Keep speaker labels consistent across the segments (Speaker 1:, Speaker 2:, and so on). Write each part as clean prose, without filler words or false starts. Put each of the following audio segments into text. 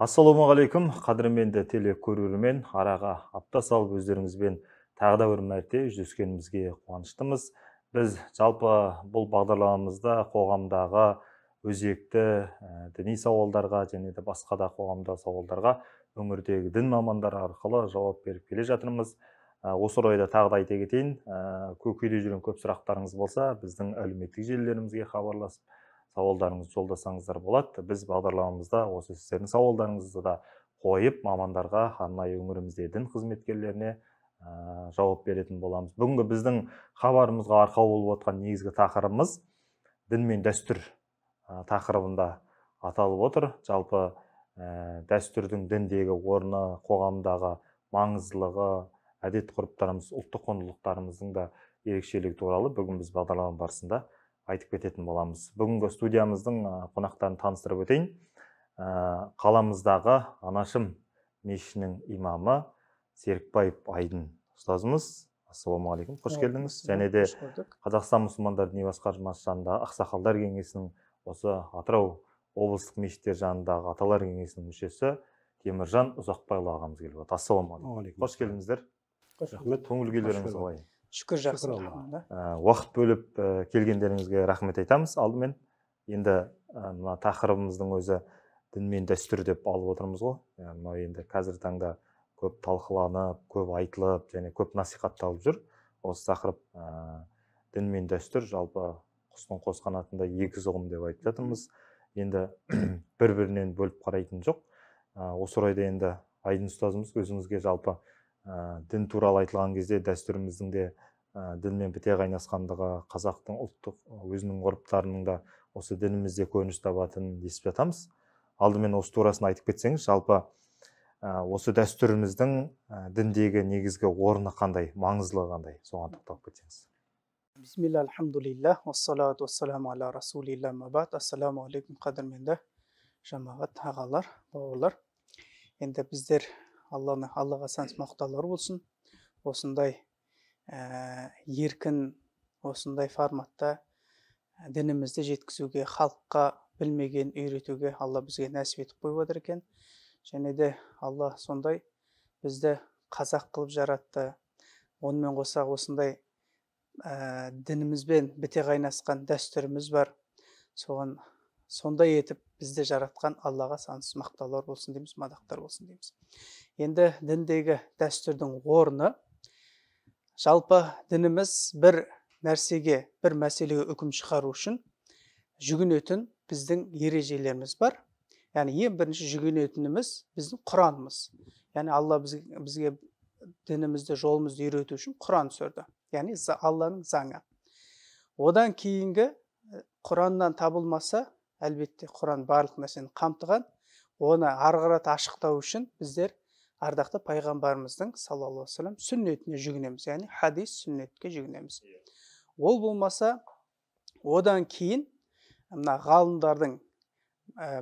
Speaker 1: Ассалаумағалейкум, қадірменді теле көрермен, араға апта салып өздеріңізбен тағы да бір мәрте жүздескенімізге қуаныштымыз. Біз жалпы бұл бағдарламамызда қоғамдағы өзекті діни сауалдарға және де басқа да қоғамда сауалдарға өңірдегі дін мамандары арқылы жауап беріп келе жатырмыз. Осы орайда тағы да айта кетейін, көкейде жүрген көп сұрақтарыңыз болса, біздің әлеуметтік желілерімізге хабарласып сауалдарыңызды жолдасаңыздар болады. Біз бағдарламамызда осы сіздердің сауалдарыңызды да қойып, мамандарға, арнайы өңірімізде дін қызметкерлеріне жауап беретін боламыз. Бүгінгі біздің хабарымызға арқау болып отқан негізгі тақырыбымыз дін мен дәстүр тақырыбында аталып отыр. Жалпы дәстүрдің діндегі орны, қоғамдағы маңыздылығы, әдет-ғұрыптарымыз, ұлттық құндылықтарымыздың да ерекшелігі туралы бүгін біз бағдарлама барысында айтып кететін боламыз. Бүгінгі студиямыздың қонақтарын таныстырып өтейін. Қаламыздағы Анашым мешітінің имамы Серікбаев Айдын ұстазымыз. Ассалаумағалейкум, қош келдіңіз. Және де Қазақстан мұсылмандар діни басқармасы жанындағы ақсақалдар кеңесінің, осы Атырау облыстық мешіттер жанындағы аталар кеңесінің мүшесі Теміржан Ұзақбайұлы ағамыз келіп отыр. Ассалаумағалейкум. Қош келдіңіздер.
Speaker 2: Рахмет.
Speaker 1: Көңіл күйлеріңіз қалай?
Speaker 2: Шүкір, жақсы.
Speaker 1: Уақыт бөліп келгендеріңізге рахмет айтамыз. Алдымен енді мына тақырыбымыздың өзі дін мен дәстүр деп алып отырмыз ғой. Мына енді қазіргі таңда көп талқыланып, көп айтылып, және көп насихатталып жүр. Осы тақырып дін мен дәстүр жалпы құстың қос қанатында екі ұғым деп айтып жатырмыз. Енді бір-бірінен бөліп қарайтын жоқ. Осы орайда енді Айдын ұстазымыз өзіңізге жалпы дін туралы айтылған кезде дәстүріміздің де дінмен біте қайнасқандығы, қазақтың ұлттық өзінің ғұрыптарының да осы дінімізде көрініс табатынын естіп жатамыз. Алдымен осы турасын айтып кетсеңіз, жалпы осы дәстүріміздің діндегі негізгі орны қандай, маңыздылығы қандай, соған тоқталып кетсеңіз.
Speaker 2: Бисмилля, алхамдулиллах, уассалату уассаламу аля расулилля мабад. Ассаламу алейкум, қадірменді жамағат, ағалар, бауырлар. Енді біздер Аллаға сәнс мақтаулар болсын. Осындай еркін, осындай форматта дінімізді жеткізуге, халыққа білмеген үйретуге Алла бізге нәсіп етіп қойып отыр екен. Және де Алла сондай бізді қазақ қылып жаратты. Онымен қоса осындай дінімізбен біте қайнасқан дәстүріміз бар. Сондай етіп бізді жаратқан Аллаға сансыз мақтаулар болсын дейміз, мадақтар болсын дейміз. Енді діндегі дәстүрдің орны, жалпы дініміз бір нәрсеге, бір мәселеге үкім шығару үшін жүгінетін біздің ережелеріміз бар. Яғни ең бірінші жүгінетініміз біздің Құранымыз. Яғни Алла бізге дінімізді, жолымызды үйрету үшін Құран түсірді. Яғни Алланың заңы. Одан кейінгі Құраннан табылмаса, әлбетте Құран барлық нәрсені қамтыған, оны ары қарай ашықтау үшін біздер ардақты пайғамбарымыздың саллаллаху алейхи ва саллям сүннетіне жүгінеміз, яғни хадис сүннетке жүгінеміз. Ол болмаса, одан кейін мына ғалымдардың,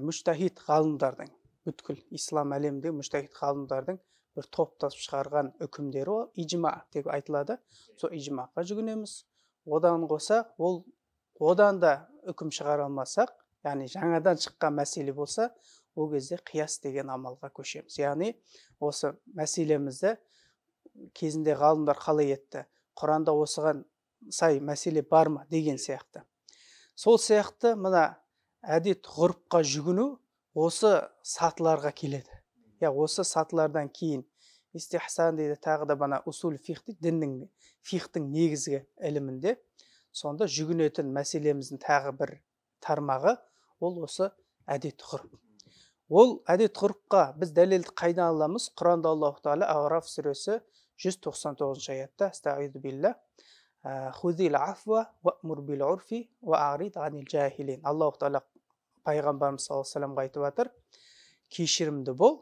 Speaker 2: мүжтәһид ғалымдардың, бүткіл ислам әлеміндегі мүжтәһид ғалымдардың бір топтасып шығарған үкімдері ол ижма деп айтылады. Сол ижмаға жүгінеміз. Одан қоса, одан да үкім шығара алмасақ, яғни жаңадан шыққан мәселе болса, ол кезде қияс деген амалға көшеміз. Яғни осы мәселемізді кезінде ғалымдар қалай етті, Құранда осыған сай мәселе бар ма деген сияқты. Сол сияқты мына әдет ғұрыпқа жүгіну осы сатыларға келеді. Осы сатылардан кейін истихсан дейді, тағы да бана усул фих дейді, фихтің негізгі ілімінде, сонда жүгінетін мәселеміздің тағы бір тармағы ол осы әдет ғұрып. Ол әдет ғұрыпқа біз дәлелді қайдан аламыз? Құранда Аллаху Тағала Араф сүресі 199 аятта, астағиду билла, худил афва ваъмур бил урфи ва арид анил жахилин. Аллаху Тағала пайғамбарымыз саллаллаху алейхи ва саллям айтып жатыр, кешірімді бол,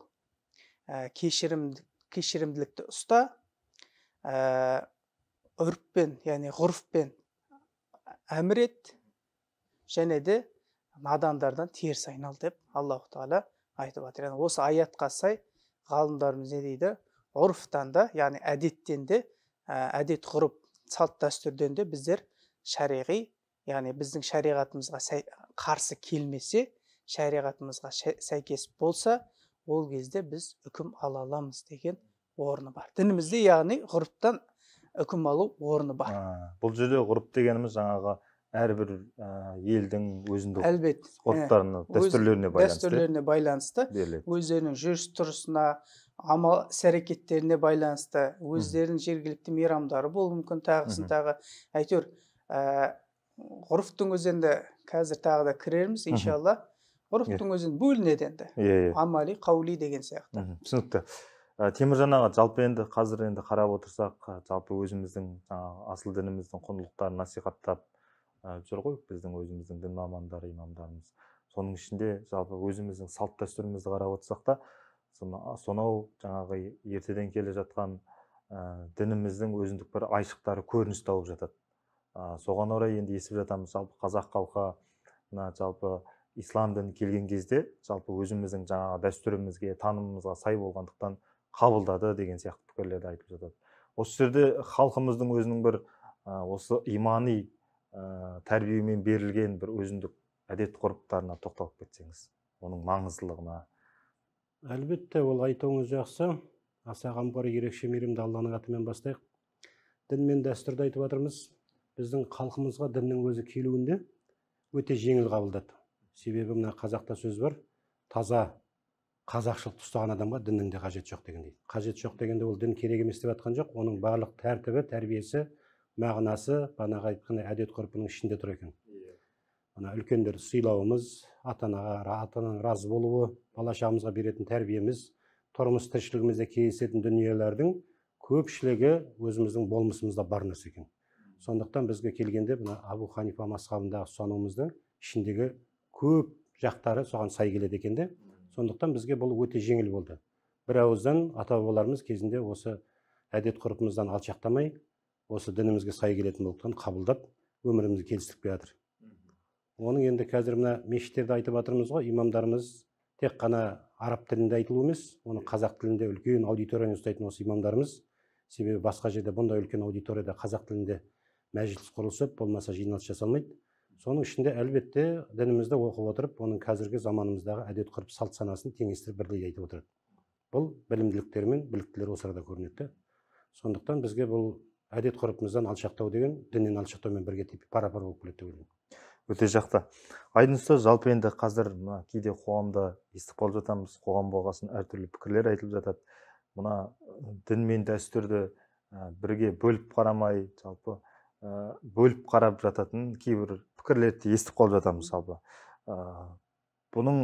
Speaker 2: кешірімділікті ұста, үрппен, яғни ғұрыфпен әмір ет, және де надандардан теріс айнал деп Аллаху Тағала айтып жатыр. Осы аятқа сай ғалымдарымыз не дейді? Ғұрыфтан да, яғни әдеттен де, әдет ғұрып салт дәстүрден де біздер шариғи, яғни біздің шариғатымызға қарсы келмесе, шариғатымызға сәйкес болса, ол кезде біз үкім ала аламыз деген орны бар. Дінімізде яғни ғұрыптан үкім алу орны бар.
Speaker 1: Бұл жерде ғұрып дегеніміз жаңағы әрбір елдің өзіндік
Speaker 2: Әлбет,
Speaker 1: ғұрыптарына,
Speaker 2: дәстүрлеріне байланысты,
Speaker 1: беріледі.
Speaker 2: өздерінің жүріс тұрысына, амал іс-әрекеттеріне байланысты, өздерінің жергілікті мейрамдары болуы мүмкін, тағысын тағы. Әйтеуір, ғұрыптың өзінде қазір тағы да кірерміз, иншалла. Ғұрыптың өзін бөлінеді енді. Амали, қаули деген сияқты.
Speaker 1: Түсінікті. Теміржан аға, жалпы енді қазір енді қарап отырсақ, жалпы өзіміздің асыл дініміздің құндылықтарын насихаттап жүр ғой, біздің өзіміздің дін мамандары, имамдарымыз. Соның ішінде жалпы өзіміздің салт дәстүрімізді қарап отырсақ та, сонау жаңағы ертеден келе жатқан дініміздің өзіндік бір айшықтары көрініс тауып жатады. Соған орай енді естіп жатамыз, жалпы қазақ халқы жалпы ислам діні келген кезде жалпы өзіміздің жаңағы дәстүрімізге, танымымызға сай болғандықтан қабылдады деген сияқты пікірлерді айтып жатады. Осы жерде халқымыздың өзінің бір осы имани тәрбиемен берілген бір өзіндік әдет ғұрыптарына тоқталып кетсеңіз, оның маңыздылығына.
Speaker 3: Әлбетте, ол айтуыңыз жақсы. Аса қамқор ерекше мейірімді Алланың атымен бастайық. Дін мен дәстүрді айтып жатырмыз. Біздің халқымызға діннің өзі келуінде өте жеңіл қабылдады. Себебі мына қазақта сөз бар, таза қазақшылықты ұстаған адамға діннің де қажет жоқ деген дейді. Қажет жоқ дегенде ол дін керек емес деп жатқан жоқ. Оның барлық тәртібі, тәрбиесі, мағынасы, бағанағы айтқан әдет ғұрпының ішінде тұр екен. Мына үлкендерді сыйлауымыз, ата-ананың разы болуы, бала шағамызға беретін тәрбиеміз, тұрмыс тіршілігімізде кездесетін дүниелердің көпшілігі өзіміздің болмысымызда бар нәрсе екен. Сондықтан бізге келгенде мына Абу Ханифа мазхабындағы ұстанымымыздың ішіндегі көп жақтары соған сай келеді екен де. Сондықтан бізге бұл өте жеңіл болды. Бір ауыздан ата-бабаларымыз кезінде осы әдет ғұрпымыздан алшақтамай, осы дінімізге сай келетін болғандықтан қабылдап, өмірімізді келістіріп жатыр. Оның енді қазір мына мешіттерде айтып жатырмыз ғой, имамдарымыз тек қана араб тілінде айтылу емес, оны қазақ тілінде үлкен аудиторияны ұстайтын осы имамдарымыз. Себебі басқа жерде бұндай үлкен аудиторияда қазақ тілінде мәжіліс құрылысып, болмаса жиналыс жасалмайды. Соның ішінде әлбетте дінімізді оқып отырып, оның қазіргі заманымыздағы әдет ғұрып салт санасын теңестіріп бірлей айтып отырады. Бұл білімділіктер мен біліктілер осы арада көрінеді. Сондықтан бізге бұл әдет ғұрпымыздан алшақтау деген діннен алшақтаумен бірге пара-пар болып келеді деп ойлаймын.
Speaker 1: Өте жақсы. Айдын ұстаз, жалпы енді қазір кейде қоғамда естіп қалып жатамыз, қоғам болғасын әртүрлі пікірлер айтылып жатады. Мына дін мен дәстүрді бірге бөліп қарамай, жалпы бөліп қарап жататын кейбір пікірлерді естіп қалып жатамыз жалпы. Бұның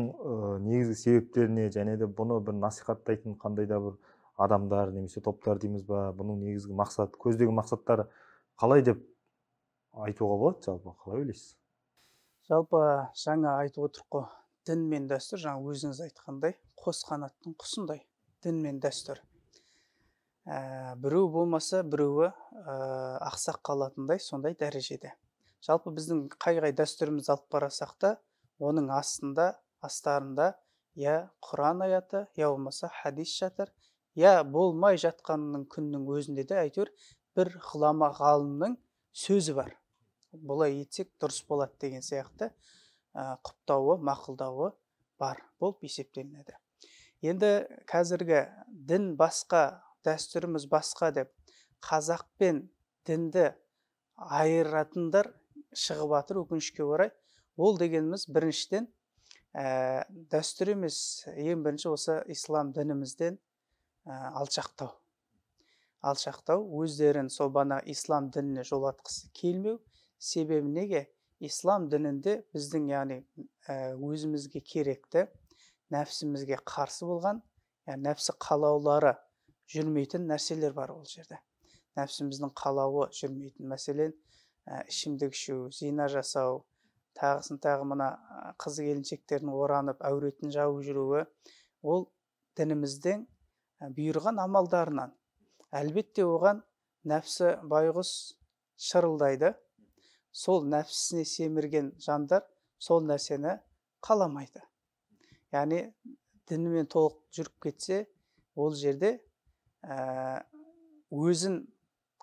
Speaker 1: негізгі себептеріне және де бұны бір насихаттайтын қандай да бір адамдар немесе топтар дейміз ба, бұның негізгі мақсат, көздеген мақсаттары қалай деп айтуға болады жалпы, қалай ойлайсыз?
Speaker 2: Жалпы жаңа айтып отырық қой, дін мен дәстүр, жаңа өзіңіз айтқандай, қос қанаттың құсындай дін мен дәстүр. Біреу болмаса біреуі ақсақ қалатындай сондай дәрежеде. Жалпы біздің қай дәстүрімізді алып қарасақ та, оның астарында я Құран аяты, я болмаса хадис жатыр, я болмай жатқанның күннің өзінде де әйтеуір бір ғұлама ғалымның сөзі бар. Бұлай етсек дұрыс болады деген сияқты құптауы, мақұлдауы бар болып есептелінеді. Енді қазіргі дін басқа, дәстүріміз басқа деп қазақ пен дінді айыратындар шығып жатыр өкінішке орай. Ол дегеніміз біріншіден дәстүр емес, ең бірінші осы ислам дінімізден алшақтау. Алшақтау, өздерін сол бана ислам дініне жолатқысы келмеу. Себебі неге? Ислам дінінде біздің яғни өзімізге керекті, нәпсімізге қарсы болған, нәпсі қалаулары жүрмейтін нәрселер бар ол жерде. Нәпсіміздің қалауы жүрмейтін, мәселен, ішімдік ішу, зина жасау, тағысын тағы мына қыз келіншектердің оранып, әуретін жауып жүруі, ол дініміздің бұйырған амалдарынан. Әлбетте оған нәпсі байғұс шырылдайды. Сол нәпсісіне семірген жандар сол нәрсені қаламайды. Яғни дінімен толық жүріп кетсе, ол жерде өзін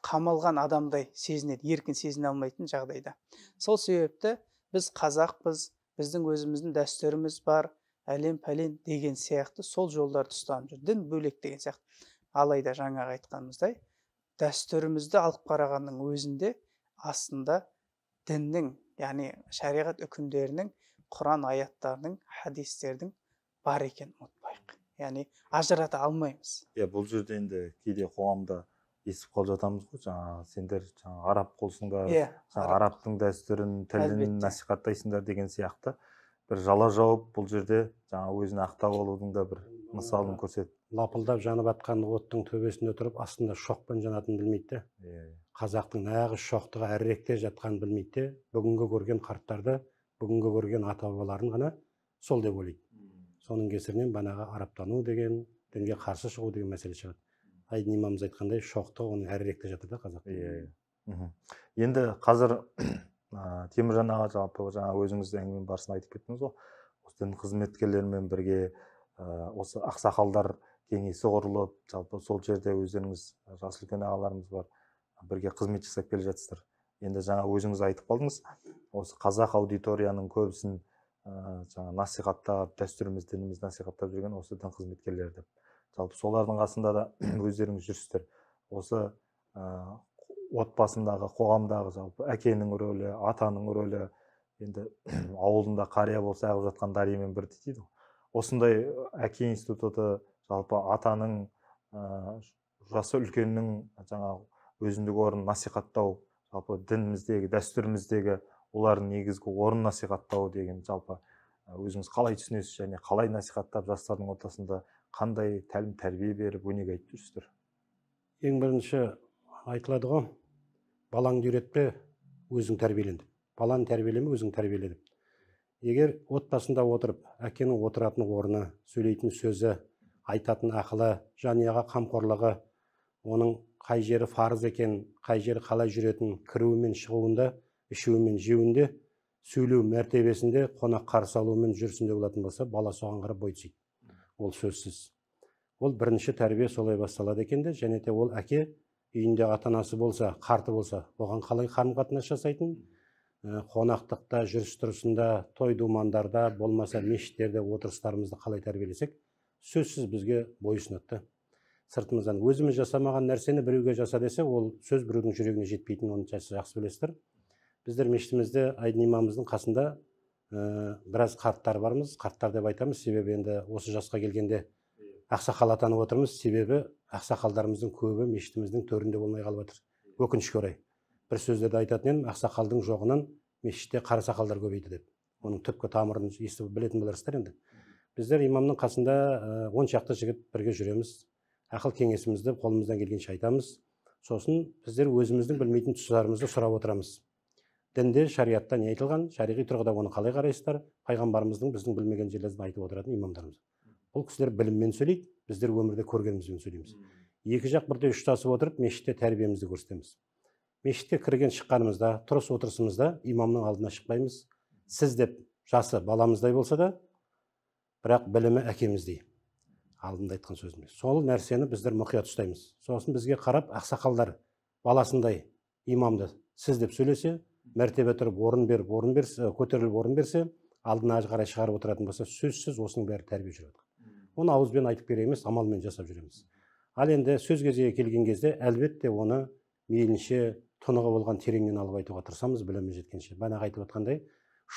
Speaker 2: қамалған адамдай сезінеді, еркін сезіне алмайтын жағдайда. Сол себепті біз қазақпыз, біздің өзіміздің дәстүріміз бар, әлем пәлен деген сияқты сол жолдарды ұстанып жүр. Дін бөлек деген сияқты. Алайда жаңағы айтқанымыздай дәстүрімізді алып қарағанның өзінде астында діннің, яғни шариғат үкімдерінің, Құран аяттарының, хадистердің бар екенін ұмытпайық. Яғни ажырата алмаймыз.
Speaker 1: Бұл жерде енді кейде қоғамда естіп қалып жатамыз ғой, жаңағы сендер араб қолсыңдар, арабтың дәстүрін, тілін насихаттайсыңдар деген сияқты бір жала жауып, бұл жерде жаңағы өзін ақтап алудың да бір мысалын көрсетіп.
Speaker 3: Лапылдап жанып атқан оттың төбесінде тұрып, астында шоқпен жанатынын білмейді. Қазақтың нағыз шоқтығы әріректе жатқанын білмейді. Бүгінгі көрген қарттарды, бүгінгі көрген ата-бабаларын ғана сол деп ойлайды. Соның кесірінен банаға араптану деген, дінге қарсы шығу деген мәселе шығады. Айдын имамымыз айтқандай, шоқтығы оның әріректе жатыр да қазақтың.
Speaker 1: Енді қазір Теміржан аға, жалпы жаңа өзіңіз әңгіме барысында айтып кеттіңіз ғой, осы дін қызметкерлерімен бірге осы ақсақалдар кеңесі құрылып, жалпы сол жерде өздеріңіз жас үлкен ағаларымыз бар, бірге қызмет жасап келе жатсыздар. Енді жаңа өзіңіз айтып қалдыңыз, осы қазақ аудиторияның көбісін жаңа насихаттап, дәстүріміз, дініміз насихаттап жүрген осы дін қызметкерлері деп. Жалпы солардың қасында да өздеріңіз жүрсіздер. Осы отбасындағы, қоғамдағы жалпы әкенің рөлі, атаның рөлі, енді ауылында қария болса ағып жатқан дариямен бірдей дейді. Осындай әке институты, жалпы атаның, жасы үлкеннің жаңағы өзіндік орнын насихаттау, жалпы дініміздегі, дәстүріміздегі олардың негізгі орнын насихаттау деген жалпы өзіңіз қалай түсінесіз және қалай насихаттап жастардың ортасында қандай тәлім тәрбие беріп өнеге айтып жүрсіздер?
Speaker 3: Ең бірінші айтылады ғой, балаңды үйретпе, өзің тәрбиелен деп. Баланы тәрбиелеме, өзің тәрбиеле деп. Егер отбасында отырып, әкенің отыратын орны, сөйлейтін сөзі, айтатын ақылы, жанұяға қамқорлығы, оның қай жері парыз екен, қай жері қалай жүретін, кіруімен шығуында, ішуімен жеуінде, сөйлеу мәртебесінде, қонақ қарсы алуымен жүрісінде болатын болса, бала соған қарап бой түзейді. Ол сөзсіз. Ол бірінші тәрбие солай басталады екен де, және де ол әке үйінде ата-анасы болса, қарты болса, оған қалай қарым-қатынас жасайтын, қонақтықта, жүріс-тұрысында, той-думандарда, болмаса мешіттерде отырыстарымызды қалай тәрбиелесек, сөзсіз бізге бойұсынады. Сыртымыздан өзіміз жасамаған нәрсені біреуге жаса десе, ол сөз біреудің жүрегіне жетпейтінін оны жақсы білесіздер. Біздер мешітімізде Айдын имамымыздың қасында біраз қарттар бармыз. Қарттар деп айтамыз, себебі енді осы жасқа келгенде ақсақал атанып отырмыз, себебі ақсақалдарымыздың көбі мешітіміздің төрінде болмай қалып жатыр. Өкінішке орай. Бір сөзде айтатын едім, ақсақалдың жоғынан мешітте қарасақалдар көбейді деп. Оның түпкі тамырын естіп білетін боларсыздар енді. Біздер имамның қасында 10 шақты жігіт бірге жүреміз. Ақыл кеңесімізді қолымыздан келгенше айтамыз. Сосын біздер өзіміздің білмейтін тұстарымызды сұрап отырамыз. Дінде, шариғатта не айтылған, шариғи тұрғыда оны қалай қарайсыздар, пайғамбарымыздың біздің білмеген жерлерін айтып отыратын имамдарымыз. Бұл кісілер біліммен сөйлейді, біздер өмірде көргенімізбен сөйлейміз. Екі жақ бірде ұштасып отырып, мешітте тәрбиемізді көрсетеміз. Мешітке кірген шыққанымызда, тұрыс отырысымызда имамның алдына шықпаймыз. Сіз деп жасы баламыздай болса да, бірақ білімі әкеміздей. Алдында айтқан сөзіміз. Сол нәрсені біздер мұқият ұстаймыз. Сосын бізге қарап, ақсақалдар баласындай имамды сіз деп сөйлесе, мәртебе тұрып орын берсе, көтеріліп орын берсе, алдына қарай шығарып отыратын болса, сөзсіз осының бәрі тәрбие жүреді. Оны ауызбен айтып бере емес, амалмен жасап жүреміз. Ал енді сөз кезегі келген кезде, әлбетте оны мейлінше тұнығы болған тереңнен алып айтуға тырысамыз, білімі жеткенше. Бағана айтып отқандай,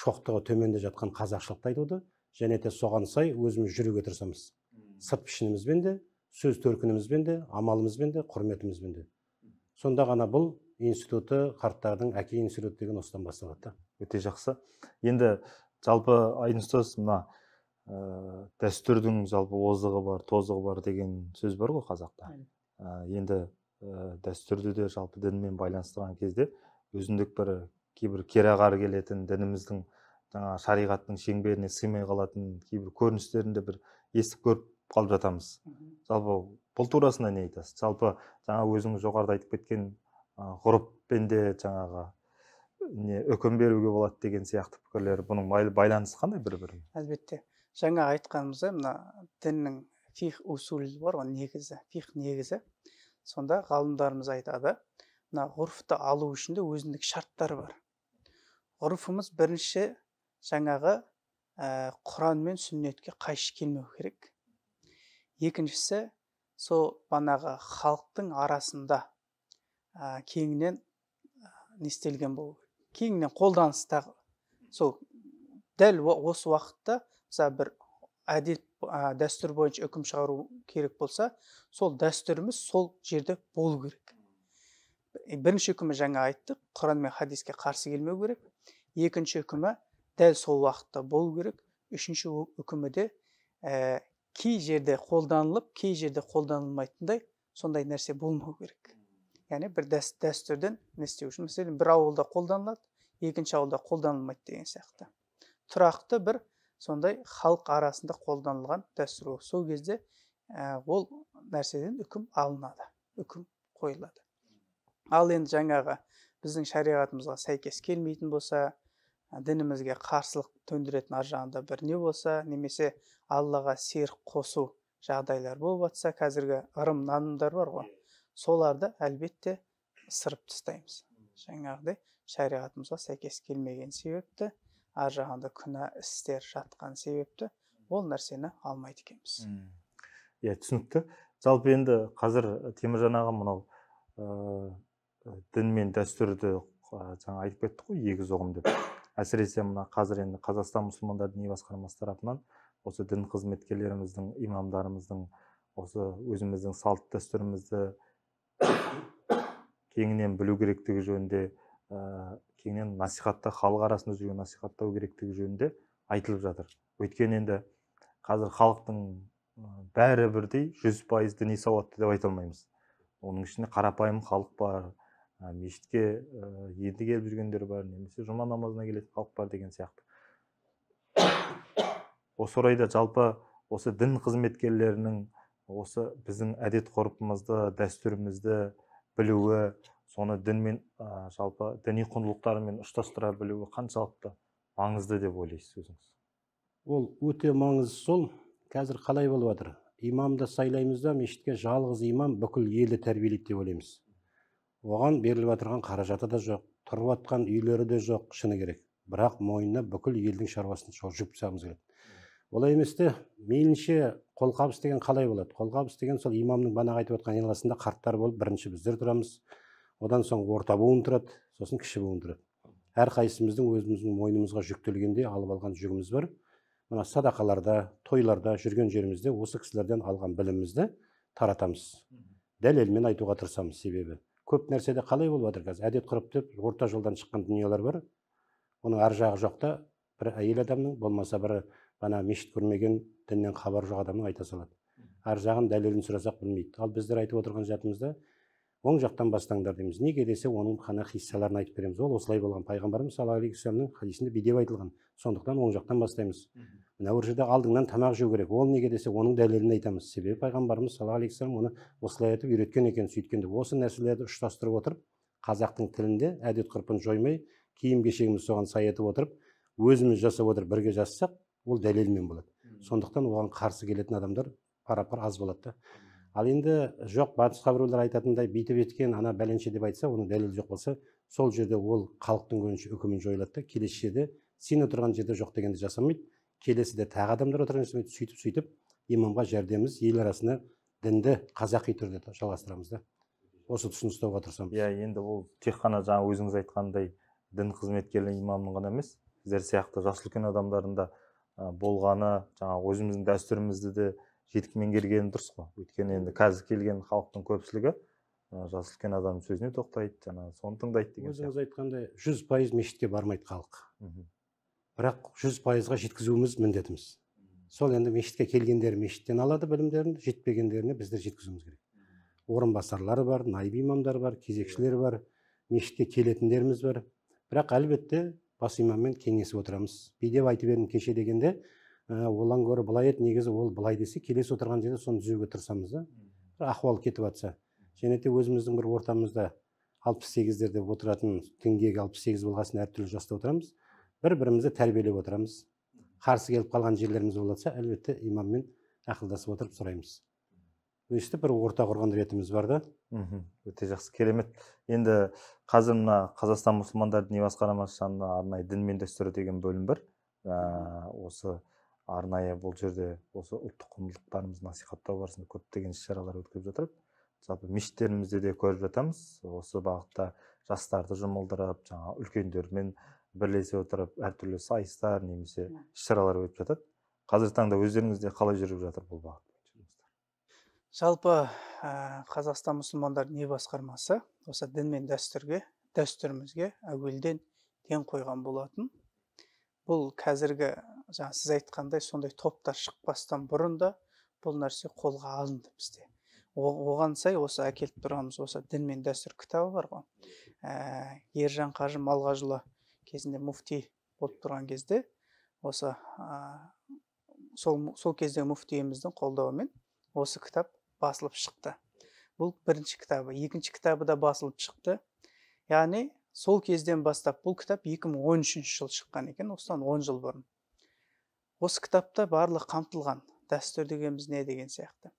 Speaker 3: шоқтығы төменде жатқан қазақшылықты айтуды, және де соған сай өзіміз жүруге тырысамыз. Сырт пішінімізбен де, сөз төркінімізбен де, амалымызбен де, құрметімізбен де. Сонда ғана бұл институты, қарттардың әке институты деген осыдан басталады.
Speaker 1: Өте жақсы. Енді жалпы Айдын ұстаз, мына дәстүрдің жалпы озығы бар, тозығы бар деген сөз бар ғой қазақта. Енді дәстүрді де жалпы дінмен байланыстырған кезде өзіндік бір кейбір керағар келетін, дініміздің жаңа шариғаттың шеңберіне сыймай қалатын кейбір көріністерінде бір естіп көріп қалып жатамыз. Жалпы бұл турасында не айтасыз? Жалпы жаңа өзіңіз жоғарыда айтып кеткен ғұрыппен де жаңағы үкім беруге болады деген сияқты пікірлер, бұның байланысы қандай бір-біріне?
Speaker 2: Әлбетте. Жаңа айтқанымызда мына діннің фих усулі бар ғой, негізі, фих негізі. Сонда ғалымдарымыз айтады, мына ғұрыфты алу үшін де өзіндік шарттар бар. Ғұрыфымыз бірінші жаңағы Құран мен сүннетке қайшы келмеу керек. Екіншісі, сол банағы халықтың арасында кеңінен не істелген болу керек. Кеңінен қолданыстағы. Сол дәл осы уақытта мысалы бір әдет дәстүр бойынша үкім шығару керек болса, сол дәстүріміз сол жерде болу керек. Бірінші үкімі жаңа айттық, Құран мен хадиске қарсы келмеу керек. Екінші үкімі дәл сол уақытта болу керек. Үшінші үкімі де кей жерде қолданылып, кей жерде қолданылмайтындай сондай нәрсе болмау керек. Яғни бір дәстүрден не істеу үшін, мәселен, бір ауылда қолданылады, екінші ауылда қолданылмайды деген сияқты. Тұрақты бір сондай халық арасында қолданылған дәстүр. Сол кезде ол нәрседен үкім алынады, үкім қойылады. Ал енді жаңағы біздің шариғатымызға сәйкес келмейтін болса, дінімізге қарсылық төндіретін ар жағында бір не болса, немесе Аллаға серік қосу жағдайлар болып жатса, қазіргі ырым нанымдар бар ғой, соларды әлбетте ысырып тастаймыз. Жаңағыдай шариғатымызға сәйкес келмеген себепті, ар жағында күнә істер жатқан себепті ол нәрсені алмайды екенбіз.
Speaker 1: Түсінікті. Жалпы енді қазір Теміржан аға мынау дін мен дәстүрді жаңа айтып кеттік қой, егіз ұғым деп. Әсіресе мына қазір енді Қазақстан мұсылмандар діни басқармасы тарапынан осы дін қызметкерлеріміздің, имамдарымыздың осы өзіміздің салт дәстүрімізді кеңінен білу керектігі жөнінде, кеңінен насихатта, халық арасында жүрген насихаттау керектігі жөнінде айтылып жатыр. Өйткені енді қазір халықтың бәрі бірдей 100% діни сауатты деп айта алмаймыз. Оның ішінде қарапайым халық бар, мешітке енді келіп жүргендер бар, немесе жұма намазына келетін халық бар деген сияқты. Осы орайда жалпы осы дін қызметкерлерінің осы біздің әдет ғұрпымызды, дәстүрімізді білуі, соны дінмен жалпы діни құндылықтарымен ұштастыра білуі қаншалықты маңызды деп ойлайсыз өзіңіз?
Speaker 3: Ол өте маңызды. Сол қазір қалай болып жатыр? Имамды сайлаймыз да, мешітке жалғыз имам бүкіл елді тәрбиелейді деп ойлаймыз. Оған беріліп отырған қаражаты да жоқ, тұрып жатқан үйлері де жоқ, шыны керек. Бірақ мойнына бүкіл елдің шаруасын жүк тастағымыз келеді. Олай емес те, мейлінше қолқабыс деген қалай болады? Қолқабыс деген сол имамның бағана айтып отқан айналасында қарттар болып, бірінші біздер тұрамыз, одан соң орта буын тұрады, сосын кіші буын тұрады. Әрқайсымыздың өзіміздің мойнымызға жүктелгенде алып алған жүгіміз бар. Мына садақаларда, тойларда жүрген жерімізде осы кісілерден алған білімімізді таратамыз. Дәлелмен айтуға тырысамыз. Себебі көп нәрседе қалай болып жатыр қазір? Әдет ғұрып деп орта жолдан шыққан дүниелер бар. Оның ар жағы жоқта бір әйел адамның, болмаса бір бана мешіт көрмеген, діннен хабар жоқ адамның айта салады. Ар жағын дәлелін сұрасақ білмейді. Ал біздер айтып отырған жатымызда оң жақтан бастаңдар дейміз. Неге десе, оның қана хиссаларын айтып береміз. Ол осылай болған. Пайғамбарымыз саллаллаху алейхи вассаламның хадисінде бидеп айтылған. Сондықтан оң жақтан бастаймыз. Мына бір жерде алдыңнан тамақ жеу керек. Ол неге десе, оның дәлелін айтамыз. Себебі пайғамбарымыз саллаллаху алейхи вассалам оны осылай айтып үйреткен екен, сөйткенде. Осы нәрселерді ұштастырып отырып, қазақтың тілінде әдет ғұрпын жоймай, киім кешегіміз соған сай етіп отырып, өзіміз жасап отырып бірге жазсақ, ол дәлелмен болады. Сондықтан оған қарсы келетін адамдар пара-пар аз болады да. Ал енді жоқ, батысқа біреулер айтатындай бүйтіп еткен, ана бәленше деп айтса, оның дәлелі жоқ болса, сол жерде ол халықтың көзінше үкімін жойылады да, келесі жерде сен отырған жерде жоқ дегенді жасамайды, келесіде тағы адамдар отырған жерде сөйтіп имамға жәрдеміміз ел арасында дінді қазақи түрде жалғастырамыз да. Осы тұсын ұстауға тырысамыз.
Speaker 1: Енді ол тек қана жаңа өзіңіз айтқандай дін қызметкерлері имамның ғана емес, біздер сияқты жас үлкен адамдардың да болғаны, жаңа өзіміздің дәстүрімізді де жетік меңгергені дұрыс қой. Өйткені енді қазір келген халықтың көпшілігі жас үлкен адам сөзіне тоқтайды, жаңа соны тыңдайды деген сияқты.
Speaker 3: Өзіңіз айтқандай 100% мешітке бармайды халық. Бірақ 100%-ға жеткізуіміз міндетіміз. Сол енді мешітке келгендер мешіттен алады білімдерін, жетпегендеріне біздер жеткізуіміз керек. Орынбасарлары бар, найб имамдар бар, кезекшілер бар, мешітке келетіндеріміз бар. Бірақ әлбетте бас имаммен кеңесіп отырамыз. Бидеп айтып едім кеше дегенде, олан гөрі былай ет, негізі ол былай десе, келесі отырған жерде соны түзеуге тырысамыз да. Ахуал кетіп жатса. Және де өзіміздің бір ортамызда 68-дерде отыратын, діңгегі 68 болғасын әртүрлі жаста отырамыз. Бір-бірімізді тәрбиелеп отырамыз. Қарсы келіп қалған жерлеріміз болса, әлбетте имаммен ақылдасып отырып сұраймыз. Өстіп бір орта құрған ретіміз бар да.
Speaker 1: Өте жақсы, керемет. Енді қазір мына Қазақстан мұсылмандар діни басқармасы жанында арнайы дін мен дәстүрі деген бөлім бар. осы арнайы бұл жерде осы ұлттық құндылықтарымызды насихаттау барысында көптеген іс-шаралар өткізіп жатыр. Жалпы мешіттерімізде де көріп жатамыз. Осы бағытта жастарды жұмылдырып, жаңа үлкендермен бірлесе отырып әртүрлі сайыстар немесе іс-шаралар өтіп жатады. Қазіргі таңда өздеріңізде қалай жүріп жатыр бұл бағыт?
Speaker 2: Жалпы Қазақстан мұсылмандар діни басқармасы осы дін мен дәстүрімізге әуелден ден қойған болатын. Бұл қазіргі сіз айтқандай сондай топтар шықпастан бұрын да бұл нәрсе қолға алынды бізде. Оған сай осы әкеліп тұрамыз, осы дін мен дәстүр кітабы бар ғой. Ержан Қажы Малғажыұлы кезінде муфти болып тұрған кезде осы сол кезде муфтиіміздің қолдауымен осы кітап басылып шықты. Бұл бірінші кітабы, екінші кітабы да басылып шықты. Яғни сол кезден бастап бұл кітап 2013 жыл шыққан екен, осыдан 10 жыл бұрын. Осы кітапта барлық қамтылған, дәстүр дегеніміз не деген сияқты.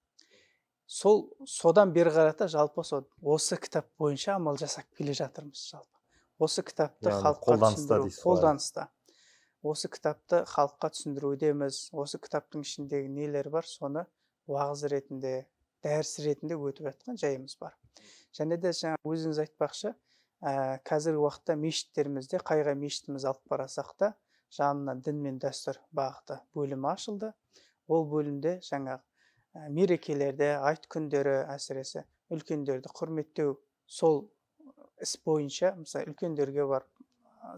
Speaker 2: Содан бері қарата жалпы осы кітап бойынша амал жасап келе жатырмыз жалпы. Осы кітапты халыққа түсіндіру, қолданыста. Осы кітапты халыққа түсіндірудеміз. Осы кітаптың ішіндегі нелер бар, соны уағыз ретінде, дәріс ретінде өтіп жатқан жайымыз бар. Және де жаңа өзіңіз айтпақшы, қазіргі уақытта мешіттерімізде, қайға мешітіміз алып барасақ та, жанынан дін мен дәстүр бағыты бөлімі ашылды. Ол бөлімде жаңа мерекелерде, айт күндері әсіресе үлкендерді құрметтеу, сол іс бойынша, мысалы үлкендерге бар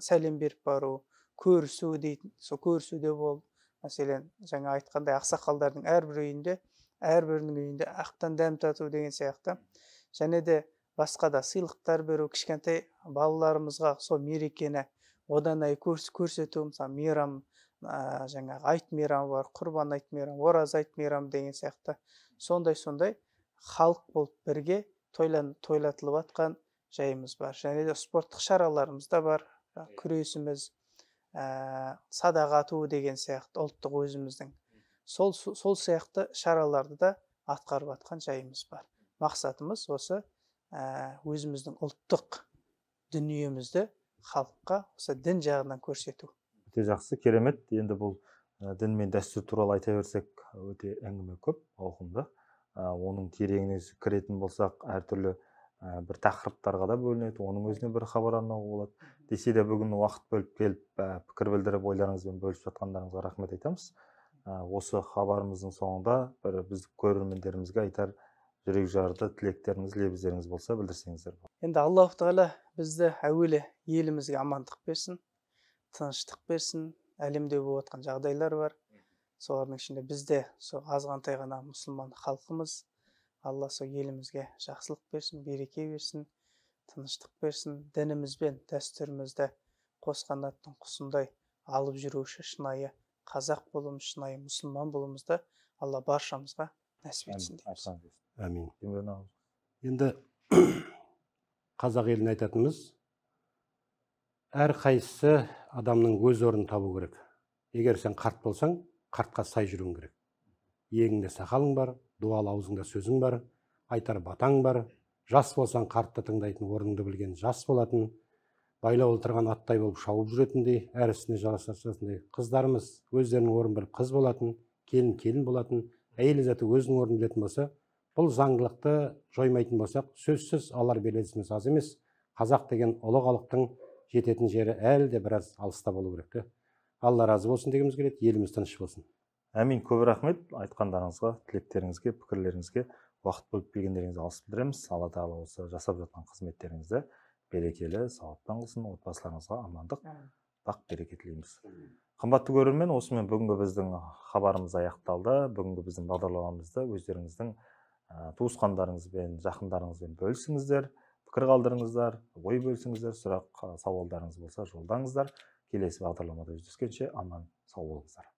Speaker 2: сәлем беріп бару, көрісу дейтін, сол көрісуде бол. Мәселен, жаңа айтқандай ақсақалдардың әрбірінің үйінде ақтан дәм тату деген сияқты. Және де басқа да сыйлықтар беру, кішкентай балаларымызға сол мерекені одан ай көрсету, мысалы мейрам, жаңағы айт мейрамы бар, құрбан айт мейрамы, ораза айт мейрамы деген сияқты. Сондай халық болып бірге тойлатылып атқан жайымыз бар. Және де спорттық шараларымыз да бар, күресіміз, садаға ату деген сияқты ұлттық өзіміздің. Сол сияқты шараларды да атқарып атқан жайымыз бар. Мақсатымыз осы өзіміздің ұлттық дүниемізді халыққа осы дін жағынан көрсету.
Speaker 1: Өте жақсы, керемет. Енді бұл дін мен дәстүр туралы айта берсек, өте әңгіме көп, ауқымды. Оның тереңіне кіретін болсақ, әртүрлі бір тақырыптарға да бөлінеді, оның өзіне бір хабар арнауға болады. Десе де бүгін уақыт бөліп келіп, пікір білдіріп, ойларыңызбен бөлісіп жатқандарыңызға рахмет айтамыз. Осы хабарымыздың соңында біз көрермендерімізге айтар жүрек жарды тілектеріңіз, лебіздеріңіз болса білдірсеңіздер.
Speaker 2: Енді Аллах Тағала бізді әуелі елімізге амандық берсін, тыныштық берсін. Әлемде болып жатқан жағдайлар бар. Солардың ішінде бізде азғантай ғана мұсылман халқымыз. Алла сол елімізге жақсылық берсін, береке берсін, тыныштық берсін. Дініміз бен дәстүрімізді қос қанаттың құсындай алып жүруші шынайы қазақ болуымыз, шынайы мұсылман болуымызды Алла баршамызға нәсіп етсін дейміз.
Speaker 3: Әмин. Енді қазақ еліне айтатынымыз, әр қайсысы адамның өз орнын табу керек. Егер сен қарт болсаң, қартқа сай жүруің керек. Иегіңде сақалың бар, дуалы аузыңда сөзің бар, айтар батаң бар. Жас болсаң, қартты тыңдайтын, орныңды білген жас болатын, байлау отырған аттай болып шауып жүретіндей, әр ісіне жалғасатындай. Қыздарымыз өздерінің орнын біліп қыз болатын, келін болатын, әйел заты өзінің орнын білетін болса, бұл заңдылықты жоймайтын болсақ, сөзсіз алар белесіміз аз емес. Қазақ деген ұлы халықтың жететін жері әлі де біраз алыста болу керек. Алла разы болсын дегіміз келеді, еліміз тыныш болсын.
Speaker 1: Әмин, көп рахмет айтқандарыңызға, тілектеріңізге, пікірлеріңізге, уақыт бөліп келгендеріңізге алғыс білдіреміз. Алла тағала осы жасап жатқан қызметтеріңізді берекелі, сауаппен қылсын, отбасыларыңызға амандық, бақ береке тілейміз. Қымбатты көрермен, осымен бүгінгі біздің хабарымыз аяқталды. Бүгінгі біздің бағдарламамызды өздеріңіздің туысқандарыңызбен, жақындарыңызбен бөлісіңіздер, пікір қалдырыңыздар, ой бөлісіңіздер, сұрақ, сауалдарыңыз болса жолдаңыздар. Келесі бағдарламада жүздескенше аман сау болыңыздар.